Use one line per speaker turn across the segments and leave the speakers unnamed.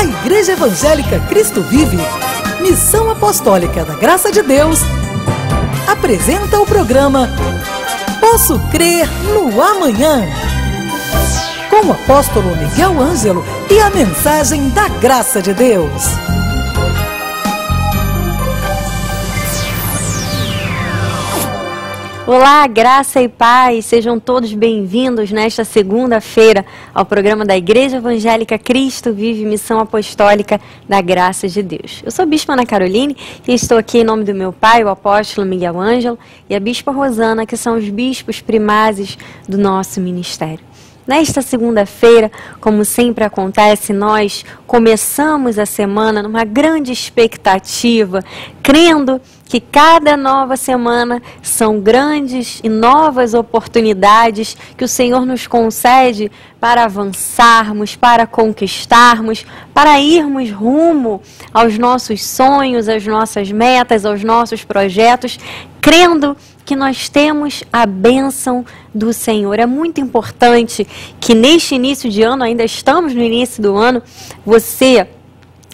A Igreja Evangélica Cristo Vive, Missão Apostólica da Graça de Deus, apresenta o programa Posso Crer no Amanhã, com o apóstolo Miguel Ângelo e a mensagem da Graça de Deus.
Olá, graça e paz, sejam todos bem-vindos nesta segunda-feira ao programa da Igreja Evangélica Cristo Vive, Missão Apostólica da Graça de Deus. Eu sou a Bispa Ana Caroline e estou aqui em nome do meu pai, o apóstolo Miguel Ângelo, e a Bispa Rosana, que são os bispos primazes do nosso ministério. Nesta segunda-feira, como sempre acontece, nós começamos a semana numa grande expectativa, crendo que cada nova semana são grandes e novas oportunidades que o Senhor nos concede para avançarmos, para conquistarmos, para irmos rumo aos nossos sonhos, às nossas metas, aos nossos projetos, crendo que nós temos a bênção do Senhor. É muito importante que neste início de ano, ainda estamos no início do ano, você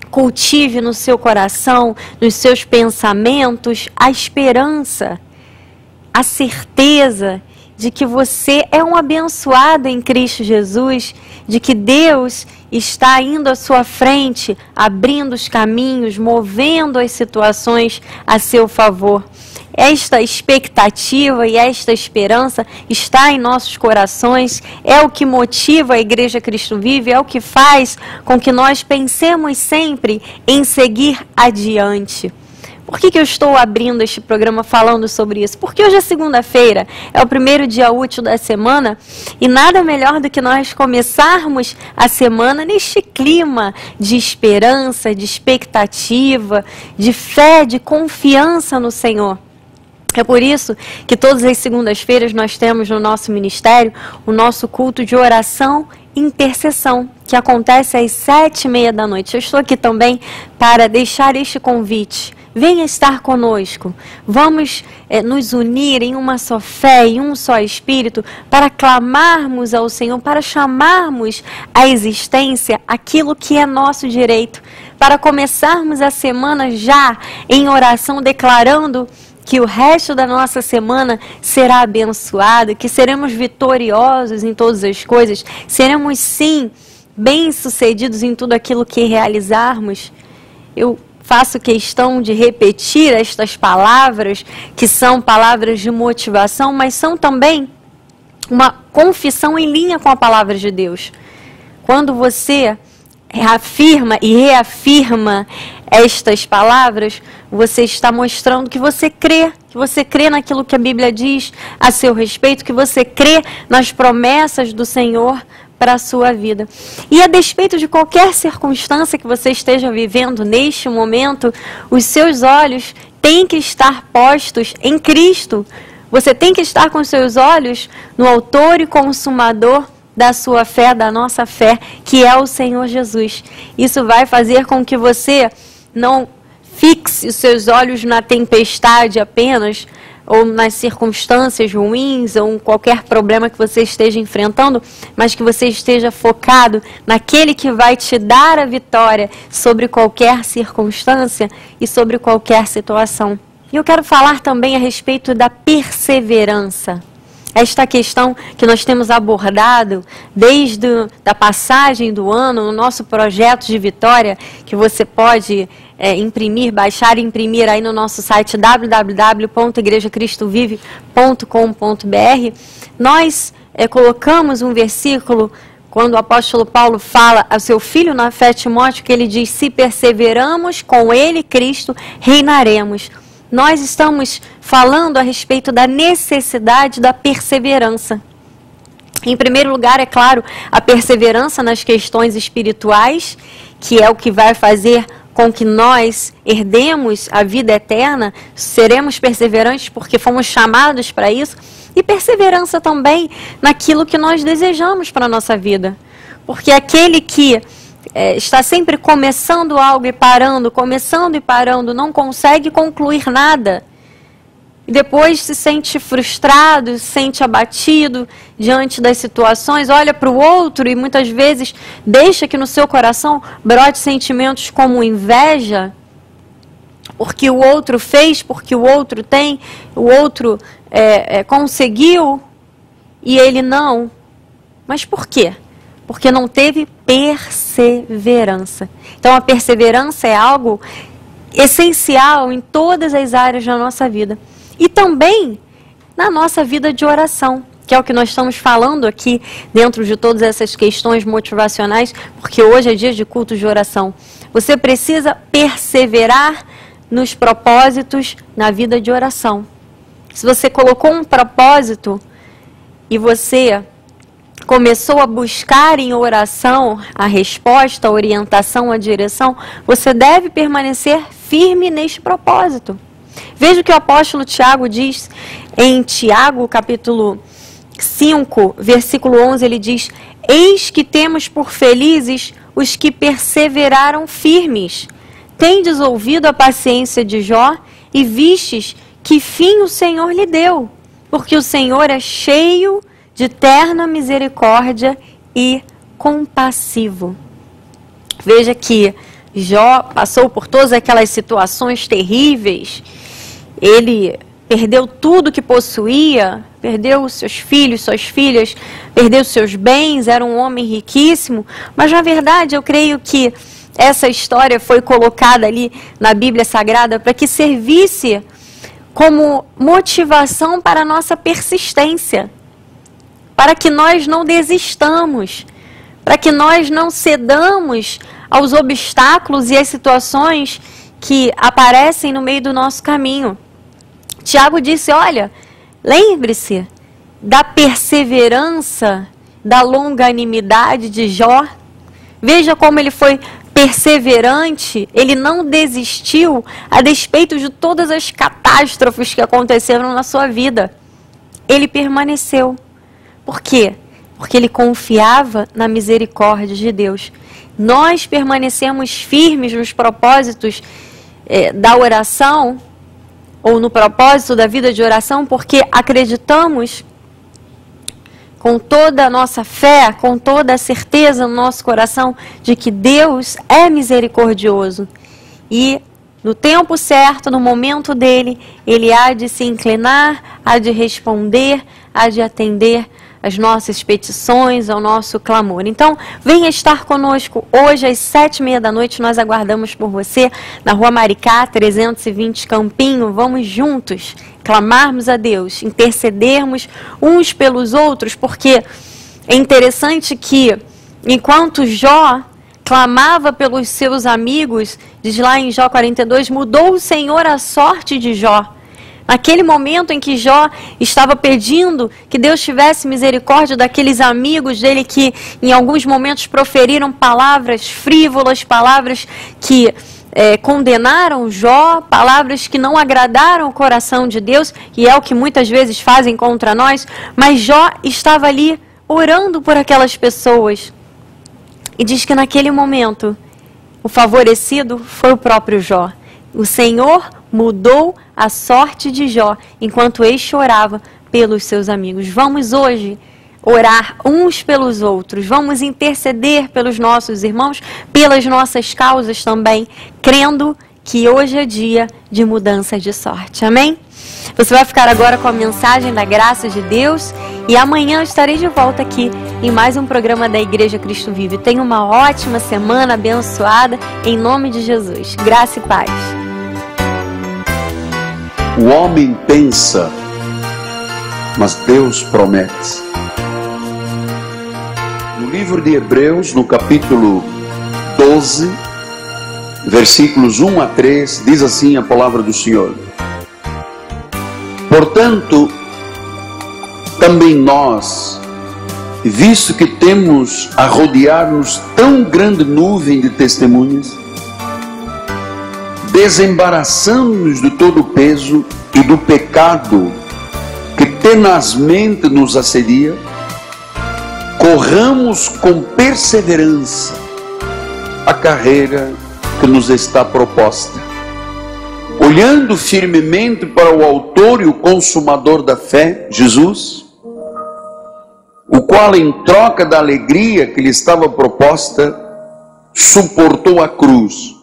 cultive no seu coração, nos seus pensamentos, a esperança, a certeza de que você é um abençoado em Cristo Jesus, de que Deus está indo à sua frente, abrindo os caminhos, movendo as situações a seu favor. Esta expectativa e esta esperança está em nossos corações, é o que motiva a Igreja Cristo Vive, é o que faz com que nós pensemos sempre em seguir adiante. Por que eu estou abrindo este programa falando sobre isso? Porque hoje é segunda-feira, é o primeiro dia útil da semana e nada melhor do que nós começarmos a semana neste clima de esperança, de expectativa, de fé, de confiança no Senhor. É por isso que todas as segundas-feiras nós temos no nosso ministério o nosso culto de oração e intercessão, que acontece às 7h30 da noite. Eu estou aqui também para deixar este convite. Venha estar conosco. Vamos nos unir em uma só fé, em um só Espírito, para clamarmos ao Senhor, para chamarmos à existência aquilo que é nosso direito, para começarmos a semana já em oração, declarando que o resto da nossa semana será abençoado, que seremos vitoriosos em todas as coisas, seremos sim bem-sucedidos em tudo aquilo que realizarmos. Eu faço questão de repetir estas palavras, que são palavras de motivação, mas são também uma confissão em linha com a palavra de Deus. Quando você afirma e reafirma estas palavras, você está mostrando que você crê naquilo que a Bíblia diz a seu respeito, que você crê nas promessas do Senhor para a sua vida. E a despeito de qualquer circunstância que você esteja vivendo neste momento, os seus olhos têm que estar postos em Cristo. Você tem que estar com os seus olhos no autor e consumador da sua fé, da nossa fé, que é o Senhor Jesus. Isso vai fazer com que você não fixe os seus olhos na tempestade apenas, ou nas circunstâncias ruins, ou em qualquer problema que você esteja enfrentando, mas que você esteja focado naquele que vai te dar a vitória sobre qualquer circunstância e sobre qualquer situação. E eu quero falar também a respeito da perseverança. Esta questão que nós temos abordado desde a passagem do ano, no nosso projeto de vitória, que você pode baixar e imprimir aí no nosso site www.igrejacristovive.com.br, nós colocamos um versículo quando o apóstolo Paulo fala ao seu filho na fé, Timóteo, que ele diz: se perseveramos com ele, Cristo, reinaremos. Nós estamos falando a respeito da necessidade da perseverança. Em primeiro lugar, é claro, a perseverança nas questões espirituais, que é o que vai fazer com que nós herdemos a vida eterna, seremos perseverantes porque fomos chamados para isso, e perseverança também naquilo que nós desejamos para a nossa vida. Porque aquele que está sempre começando algo e parando, começando e parando, não consegue concluir nada. e depois se sente frustrado, se sente abatido diante das situações, olha para o outro e muitas vezes deixa que no seu coração brote sentimentos como inveja, porque o outro fez, porque o outro tem, o outro conseguiu e ele não. Mas por quê? Porque não teve perseverança. Então a perseverança é algo essencial em todas as áreas da nossa vida. E também na nossa vida de oração, que é o que nós estamos falando aqui dentro de todas essas questões motivacionais, porque hoje é dia de culto de oração. Você precisa perseverar nos propósitos na vida de oração. Se você colocou um propósito e você começou a buscar em oração a resposta, a orientação, a direção, você deve permanecer firme neste propósito. Veja o que o apóstolo Tiago diz em Tiago, capítulo 5, versículo 11, ele diz: eis que temos por felizes os que perseveraram firmes. Tendes ouvido a paciência de Jó e vistes que fim o Senhor lhe deu, porque o Senhor é cheio de terna misericórdia e compassivo. Veja que Jó passou por todas aquelas situações terríveis. Ele perdeu tudo que possuía, perdeu seus filhos, suas filhas, perdeu seus bens, era um homem riquíssimo. Mas, na verdade, eu creio que essa história foi colocada ali na Bíblia Sagrada para que servisse como motivação para a nossa persistência, para que nós não desistamos, para que nós não cedamos aos obstáculos e às situações que aparecem no meio do nosso caminho. Tiago disse, olha, lembre-se da perseverança, da longanimidade de Jó. Veja como ele foi perseverante, ele não desistiu a despeito de todas as catástrofes que aconteceram na sua vida. Ele permaneceu. Por quê? Porque ele confiava na misericórdia de Deus. Nós permanecemos firmes nos propósitos da oração, ou no propósito da vida de oração, porque acreditamos com toda a nossa fé, com toda a certeza no nosso coração de que Deus é misericordioso. E no tempo certo, no momento dele, ele há de se inclinar, há de responder, há de atender as nossas petições, ao nosso clamor. Então, venha estar conosco hoje às 19h30. Nós aguardamos por você na Rua Maricá, 320 Campinho. Vamos juntos clamarmos a Deus, intercedermos uns pelos outros, porque é interessante que enquanto Jó clamava pelos seus amigos, diz lá em Jó 42, mudou o Senhor a sorte de Jó. Naquele momento em que Jó estava pedindo que Deus tivesse misericórdia daqueles amigos dele que em alguns momentos proferiram palavras frívolas, palavras que condenaram Jó, palavras que não agradaram o coração de Deus, e é o que muitas vezes fazem contra nós, mas Jó estava ali orando por aquelas pessoas. E diz que naquele momento o favorecido foi o próprio Jó. O Senhor mudou a sorte de Jó, enquanto este orava pelos seus amigos. Vamos hoje orar uns pelos outros, vamos interceder pelos nossos irmãos, pelas nossas causas também, crendo que hoje é dia de mudança de sorte. Amém? Você vai ficar agora com a mensagem da graça de Deus e amanhã eu estarei de volta aqui em mais um programa da Igreja Cristo Vive. Tenha uma ótima semana abençoada, em nome de Jesus. Graça e paz.
O homem pensa, mas Deus promete. No livro de Hebreus, no capítulo 12, versículos 1 a 3, diz assim a palavra do Senhor: portanto, também nós, visto que temos a rodear-nos tão grande nuvem de testemunhas, desembaraçamos-nos de todo o peso e do pecado que tenazmente nos assedia, corramos com perseverança a carreira que nos está proposta, olhando firmemente para o autor e o consumador da fé, Jesus, o qual, em troca da alegria que lhe estava proposta, suportou a cruz,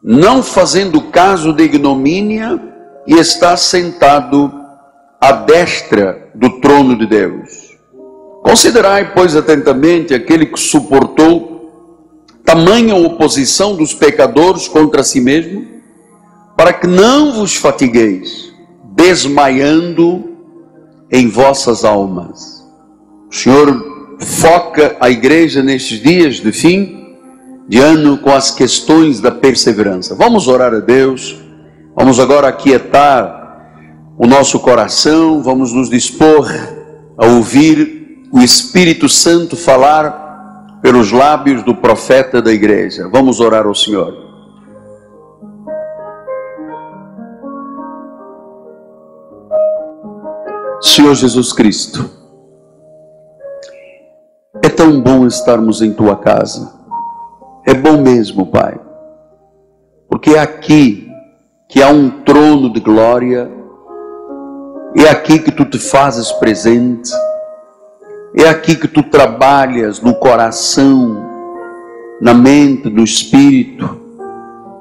não fazendo caso de ignomínia, e está sentado à destra do trono de Deus. Considerai, pois, atentamente aquele que suportou tamanha oposição dos pecadores contra si mesmo, para que não vos fatigueis, desmaiando em vossas almas. O Senhor foca a igreja nestes dias de fim de ano com as questões da perseverança. Vamos orar a Deus, vamos agora aquietar o nosso coração, vamos nos dispor a ouvir o Espírito Santo falar pelos lábios do profeta da igreja. Vamos orar ao Senhor. Senhor Jesus Cristo, é tão bom estarmos em Tua casa. É bom mesmo, Pai, porque é aqui que há um trono de glória, é aqui que Tu te fazes presente, é aqui que Tu trabalhas no coração, na mente, no espírito,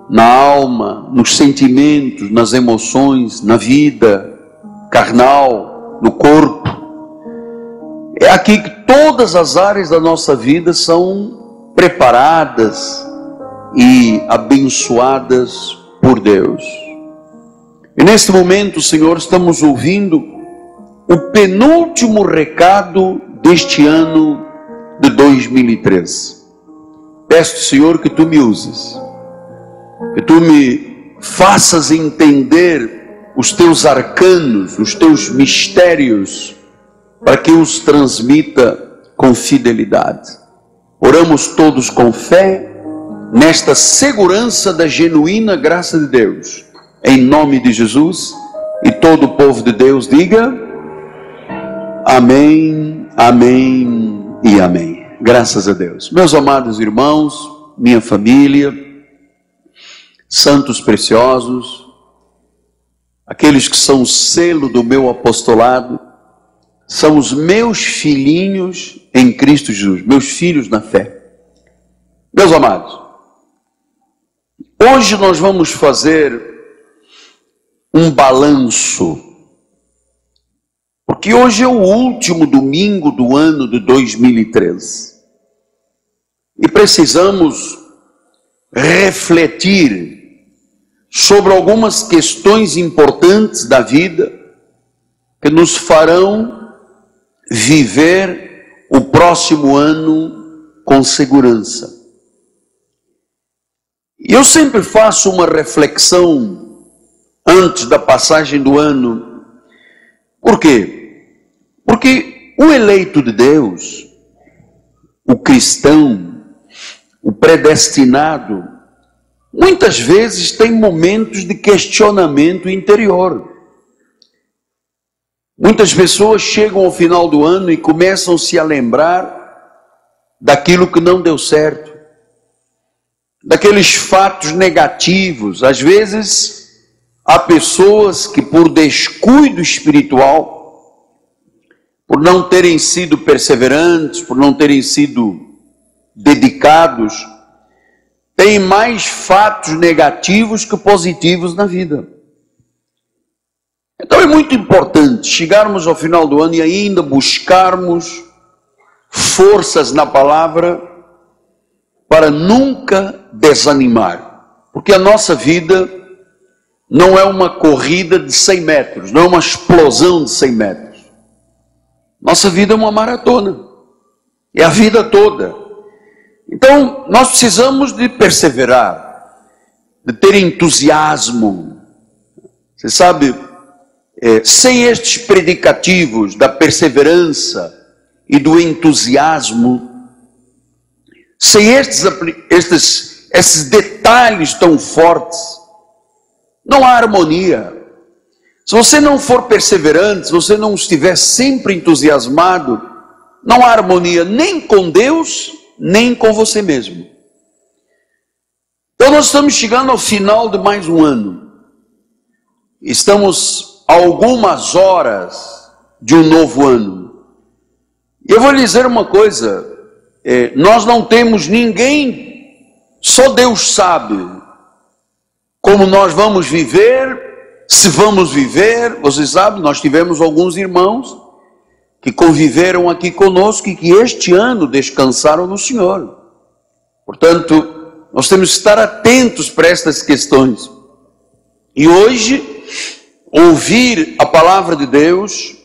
na alma, nos sentimentos, nas emoções, na vida carnal, no corpo. É aqui que todas as áreas da nossa vida são preparadas e abençoadas por Deus. E neste momento, Senhor, estamos ouvindo o penúltimo recado deste ano de 2013. Peço, Senhor, que Tu me uses, que Tu me faças entender os Teus arcanos, os Teus mistérios, para que os transmita com fidelidade. Oramos todos com fé, nesta segurança da genuína graça de Deus, em nome de Jesus, e todo o povo de Deus diga amém, amém e amém. Graças a Deus. Meus amados irmãos, minha família, santos preciosos, aqueles que são o selo do meu apostolado, são os meus filhinhos em Cristo Jesus, meus filhos na fé. Meus amados, hoje nós vamos fazer um balanço, porque hoje é o último domingo do ano de 2013 e precisamos refletir sobre algumas questões importantes da vida que nos farão viver o próximo ano com segurança. E eu sempre faço uma reflexão antes da passagem do ano. Por quê? Porque o eleito de Deus, o cristão, o predestinado, muitas vezes tem momentos de questionamento interior. Muitas pessoas chegam ao final do ano e começam-se a lembrar daquilo que não deu certo, daqueles fatos negativos. Às vezes, há pessoas que por descuido espiritual, por não terem sido perseverantes, por não terem sido dedicados, têm mais fatos negativos que positivos na vida. Então é muito importante chegarmos ao final do ano e ainda buscarmos forças na palavra para nunca desanimar. Porque a nossa vida não é uma corrida de 100 metros, não é uma explosão de 100 metros. Nossa vida é uma maratona, é a vida toda. Então nós precisamos de perseverar, de ter entusiasmo. Você sabe, sem estes predicativos da perseverança e do entusiasmo, sem esses detalhes tão fortes, não há harmonia. Se você não for perseverante, se você não estiver sempre entusiasmado, não há harmonia nem com Deus, nem com você mesmo. Então nós estamos chegando ao final de mais um ano. estamos a algumas horas de um novo ano. E eu vou lhe dizer uma coisa, nós não temos ninguém, só Deus sabe como nós vamos viver, se vamos viver. Vocês sabem, nós tivemos alguns irmãos que conviveram aqui conosco e que este ano descansaram no Senhor. Portanto, nós temos que estar atentos para estas questões. E hoje, ouvir a palavra de Deus,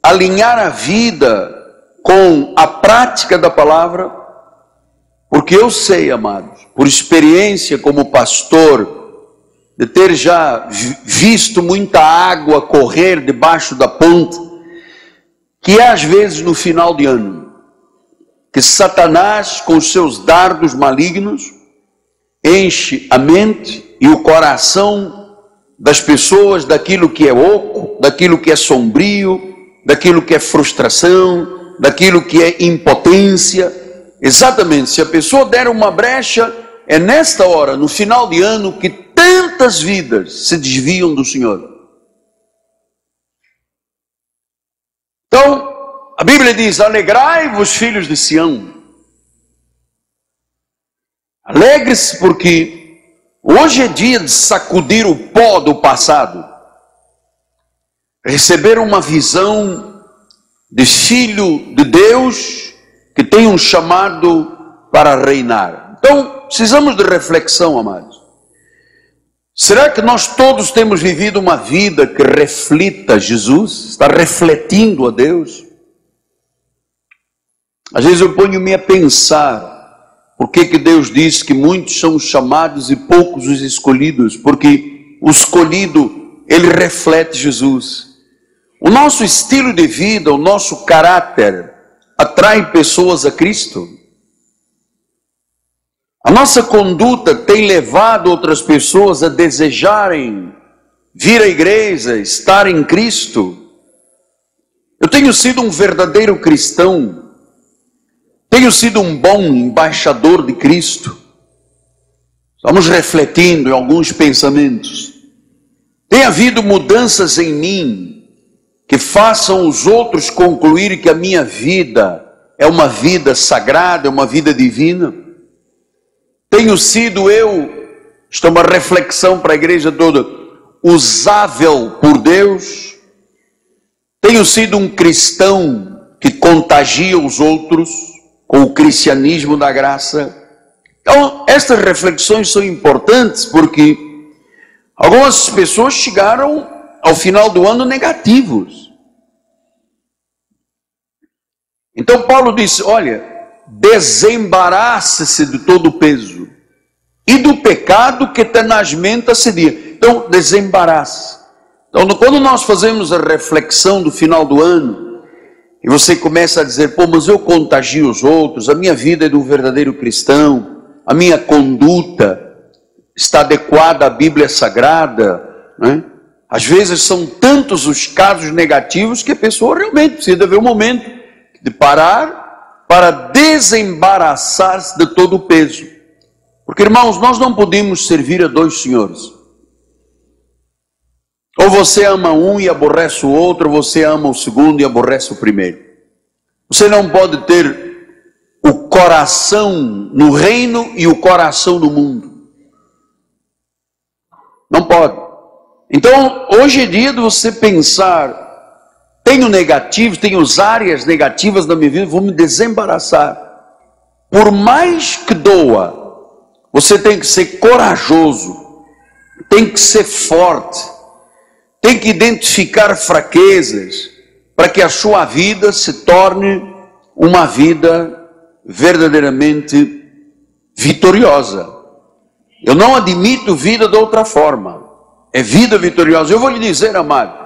alinhar a vida com a prática da palavra, porque eu sei, amados, por experiência como pastor, de ter já visto muita água correr debaixo da ponte, que é às vezes no final de ano, que Satanás, com os seus dardos malignos, enche a mente e o coração das pessoas daquilo que é oco, daquilo que é sombrio, daquilo que é frustração, daquilo que é impotência. Exatamente, se a pessoa der uma brecha, é nesta hora, no final de ano, que tantas vidas se desviam do Senhor. Então, a Bíblia diz: alegrai-vos, filhos de Sião. Alegre-se, porque hoje é dia de sacudir o pó do passado, receber uma visão de filho de Deus que tem um chamado para reinar. Então, precisamos de reflexão, amados. Será que nós todos temos vivido uma vida que reflita Jesus? Está refletindo a Deus? Às vezes eu ponho-me a pensar, por que Deus diz que muitos são os chamados e poucos os escolhidos? Porque o escolhido, ele reflete Jesus. O nosso estilo de vida, o nosso caráter, atrai pessoas a Cristo. A nossa conduta tem levado outras pessoas a desejarem vir à igreja, estar em Cristo. Eu tenho sido um verdadeiro cristão. Tenho sido um bom embaixador de Cristo. Estamos refletindo em alguns pensamentos. Tem havido mudanças em mim que façam os outros concluir que a minha vida é uma vida sagrada, é uma vida divina. Tenho sido eu, isto é uma reflexão para a igreja toda, usável por Deus. Tenho sido um cristão que contagia os outros com o cristianismo da graça. Então, estas reflexões são importantes porque algumas pessoas chegaram ao final do ano negativos. Então Paulo disse: olha, desembarace-se de todo o peso e do pecado que tenazmente assedia. Então, desembarace. Então, quando nós fazemos a reflexão do final do ano, e você começa a dizer: pô, mas eu contagio os outros, a minha vida é de um verdadeiro cristão, a minha conduta está adequada à Bíblia Sagrada, né? Às vezes são tantos os casos negativos que a pessoa realmente precisa ver um momento de parar para desembaraçar-se de todo o peso. Porque, irmãos, nós não podemos servir a dois senhores. Ou você ama um e aborrece o outro, ou você ama o segundo e aborrece o primeiro. Você não pode ter o coração no reino e o coração no mundo. Não pode. Então, hoje é dia de você pensar: tenho negativos, tenho as áreas negativas da minha vida, vou me desembaraçar. Por mais que doa, você tem que ser corajoso, tem que ser forte, tem que identificar fraquezas, para que a sua vida se torne uma vida verdadeiramente vitoriosa. Eu não admito vida de outra forma. É vida vitoriosa. Eu vou lhe dizer, amado,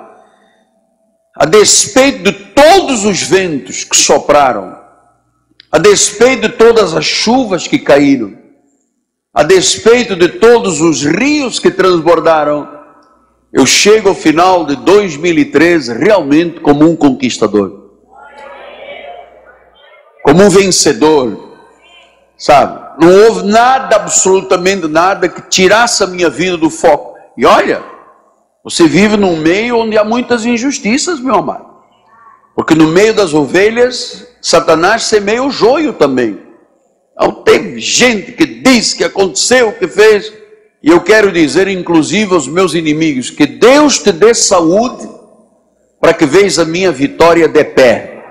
a despeito de todos os ventos que sopraram, a despeito de todas as chuvas que caíram, a despeito de todos os rios que transbordaram, eu chego ao final de 2013 realmente como um conquistador, como um vencedor, sabe? Não houve nada, absolutamente nada, que tirasse a minha vida do foco. E olha, Você vive num meio onde há muitas injustiças, meu amado. Porque no meio das ovelhas, Satanás semeia o joio também. Então, tem gente que diz que aconteceu, que fez. E eu quero dizer, inclusive aos meus inimigos, que Deus te dê saúde para que veja a minha vitória de pé.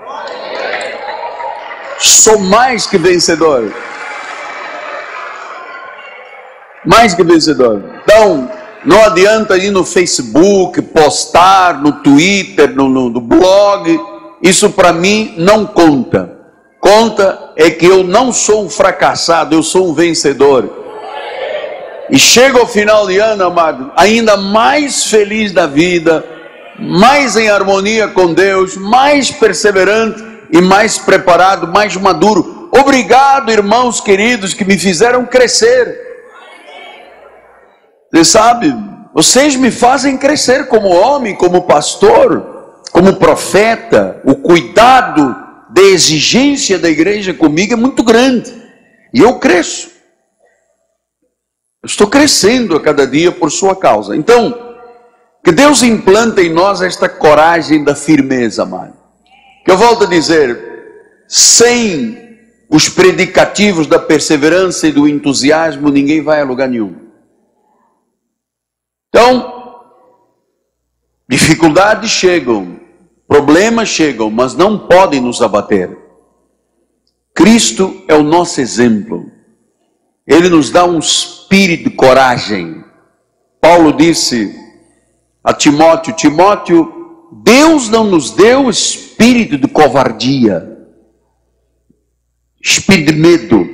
Sou mais que vencedor. Mais que vencedor. Então, não adianta ir no Facebook, postar, no Twitter, no blog. Isso para mim não conta. Conta é que eu não sou um fracassado, eu sou um vencedor. E chego ao final de ano, amado, ainda mais feliz da vida, mais em harmonia com Deus, mais perseverante e mais preparado, mais maduro. Obrigado, irmãos queridos, que me fizeram crescer. Você sabe, vocês me fazem crescer como homem, como pastor, como profeta. O cuidado da exigência da igreja comigo é muito grande. E eu cresço. Eu estou crescendo a cada dia por sua causa. Então, que Deus implanta em nós esta coragem da firmeza, amado. Que eu volto a dizer, sem os predicativos da perseverança e do entusiasmo, ninguém vai a lugar nenhum. Então, dificuldades chegam, problemas chegam, mas não podem nos abater. Cristo é o nosso exemplo. Ele nos dá um espírito de coragem. Paulo disse a Timóteo: Timóteo, Deus não nos deu espírito de covardia, espírito de medo.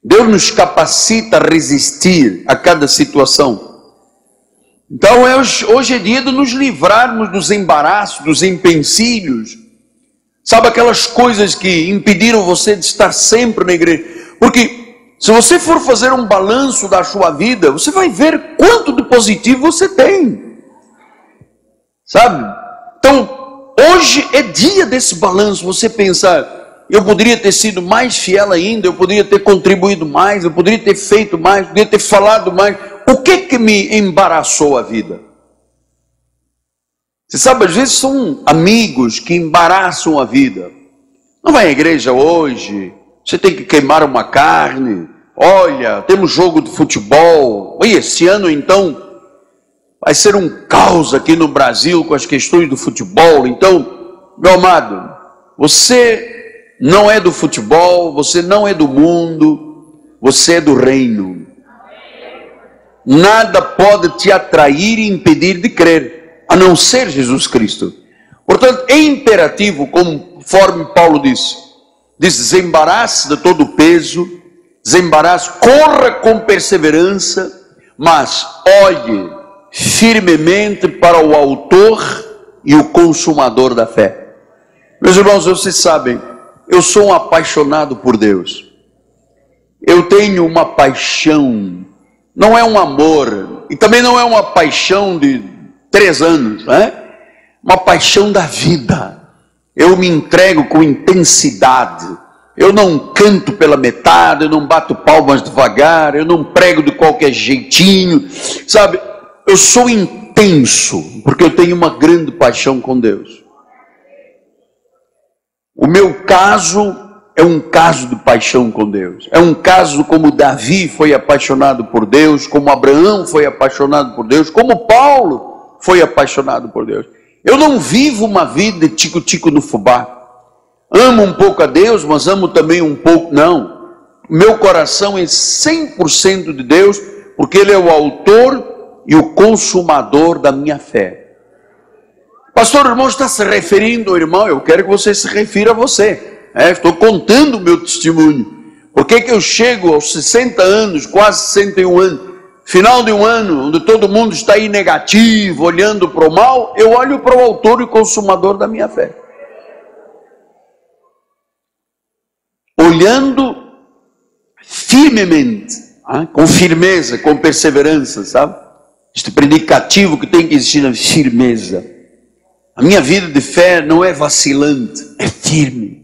Deus nos capacita a resistir a cada situação. Então hoje é dia de nos livrarmos dos embaraços, dos empecilhos. Sabe aquelas coisas que impediram você de estar sempre na igreja? Porque se você for fazer um balanço da sua vida, você vai ver quanto de positivo você tem. Sabe? Então, hoje é dia desse balanço, você pensar, eu poderia ter sido mais fiel ainda, eu poderia ter contribuído mais, eu poderia ter feito mais, eu poderia ter falado mais. O que me embaraçou a vida? Você sabe, às vezes são amigos que embaraçam a vida. Não vai à igreja hoje, você tem que queimar uma carne. Olha, temos jogo de futebol. E esse ano então vai ser um caos aqui no Brasil com as questões do futebol. Então, meu amado, você não é do futebol, você não é do mundo, você é do reino. Nada pode te atrair e impedir de crer, a não ser Jesus Cristo. Portanto, é imperativo, conforme Paulo disse, desembarace de todo o peso, desembarace, corra com perseverança, mas olhe firmemente para o autor e o consumador da fé. Meus irmãos, vocês sabem, eu sou um apaixonado por Deus. Eu tenho uma paixão, não é um amor, e também não é uma paixão de 3 anos, né? Uma paixão da vida. Eu me entrego com intensidade. Eu não canto pela metade, eu não bato palmas devagar, eu não prego de qualquer jeitinho, sabe? Eu sou intenso, porque eu tenho uma grande paixão com Deus. O meu caso é um caso de paixão com Deus. É um caso como Davi foi apaixonado por Deus, como Abraão foi apaixonado por Deus, como Paulo foi apaixonado por Deus. Eu não vivo uma vida de tico-tico no fubá. Amo um pouco a Deus, mas amo também um pouco, não. Meu coração é 100% de Deus, porque Ele é o autor e o consumador da minha fé. Pastor, o irmão está se referindo ao irmão, eu quero que você se refira a você. Estou contando o meu testemunho. Por que eu chego aos 60 anos, quase 61 anos, final de um ano, onde todo mundo está aí negativo, olhando para o mal, eu olho para o autor e consumador da minha fé. Olhando firmemente, com firmeza, com perseverança, sabe? Este predicativo que tem que existir na firmeza. A minha vida de fé não é vacilante, é firme.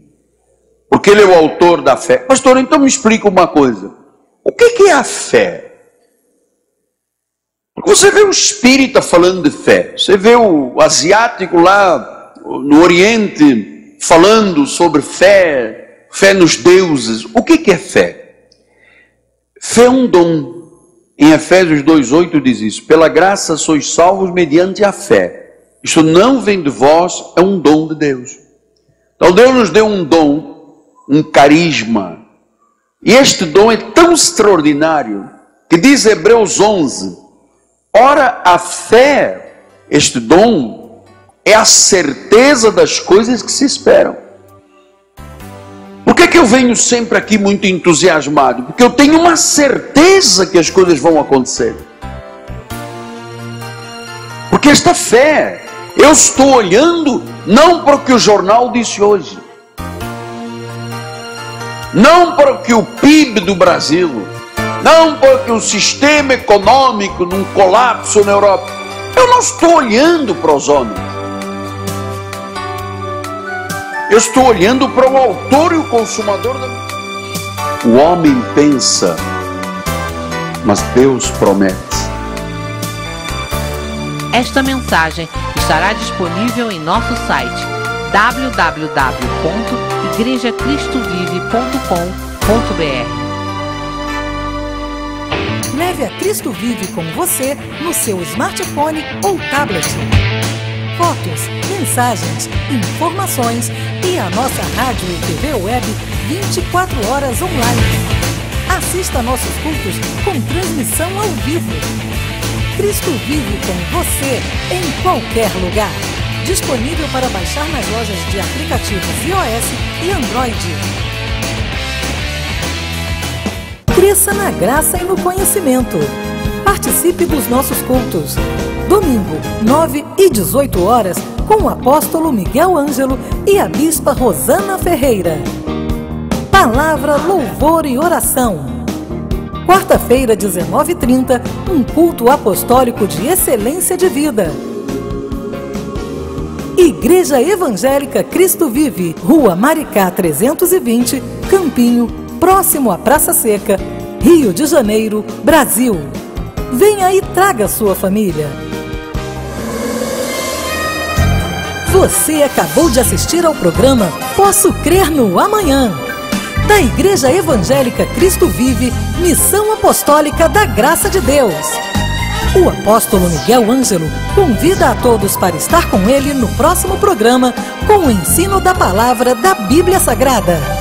Porque Ele é o autor da fé. Pastor, então me explica uma coisa. O que é a fé? Porque você vê o espírita falando de fé, você vê o asiático lá no Oriente falando sobre fé, fé nos deuses. O que é fé? Fé é um dom. Em Efésios 2,8 diz isso: pela graça sois salvos mediante a fé. Isto não vem de vós, é um dom de Deus. Então Deus nos deu um dom, um carisma. E este dom é tão extraordinário que diz Hebreus 11, ora a fé, este dom, é a certeza das coisas que se esperam. Por que eu venho sempre aqui muito entusiasmado? Porque eu tenho uma certeza que as coisas vão acontecer. Porque esta fé, eu estou olhando não para o que o jornal disse hoje, não para o que o PIB do Brasil, não para o que o sistema econômico num colapso na Europa. Eu não estou olhando para os homens. Eu estou olhando para o autor e o consumador da vida. O homem pensa, mas Deus promete.
Esta mensagem estará disponível em nosso site www.igrejacristovive.com.br.
Leve a Cristo Vive com você no seu smartphone ou tablet. Fotos, mensagens, informações e a nossa rádio e TV web 24 horas online. Assista nossos cultos com transmissão ao vivo. Cristo Vive com você em qualquer lugar. Disponível para baixar nas lojas de aplicativos iOS e Android. Cresça na graça e no conhecimento. Participe dos nossos cultos. Domingo, 9 e 18 horas, com o apóstolo Miguel Ângelo e a bispa Rosana Ferreira. Palavra, louvor e oração. Quarta-feira, 19h30, um culto apostólico de excelência de vida. Igreja Evangélica Cristo Vive, Rua Maricá 320, Campinho, próximo à Praça Seca, Rio de Janeiro, Brasil. Venha e traga sua família. Você acabou de assistir ao programa Posso Crer no Amanhã, da Igreja Evangélica Cristo Vive, Missão Apostólica da Graça de Deus. O apóstolo Miguel Ângelo convida a todos para estar com ele no próximo programa com o ensino da palavra da Bíblia Sagrada.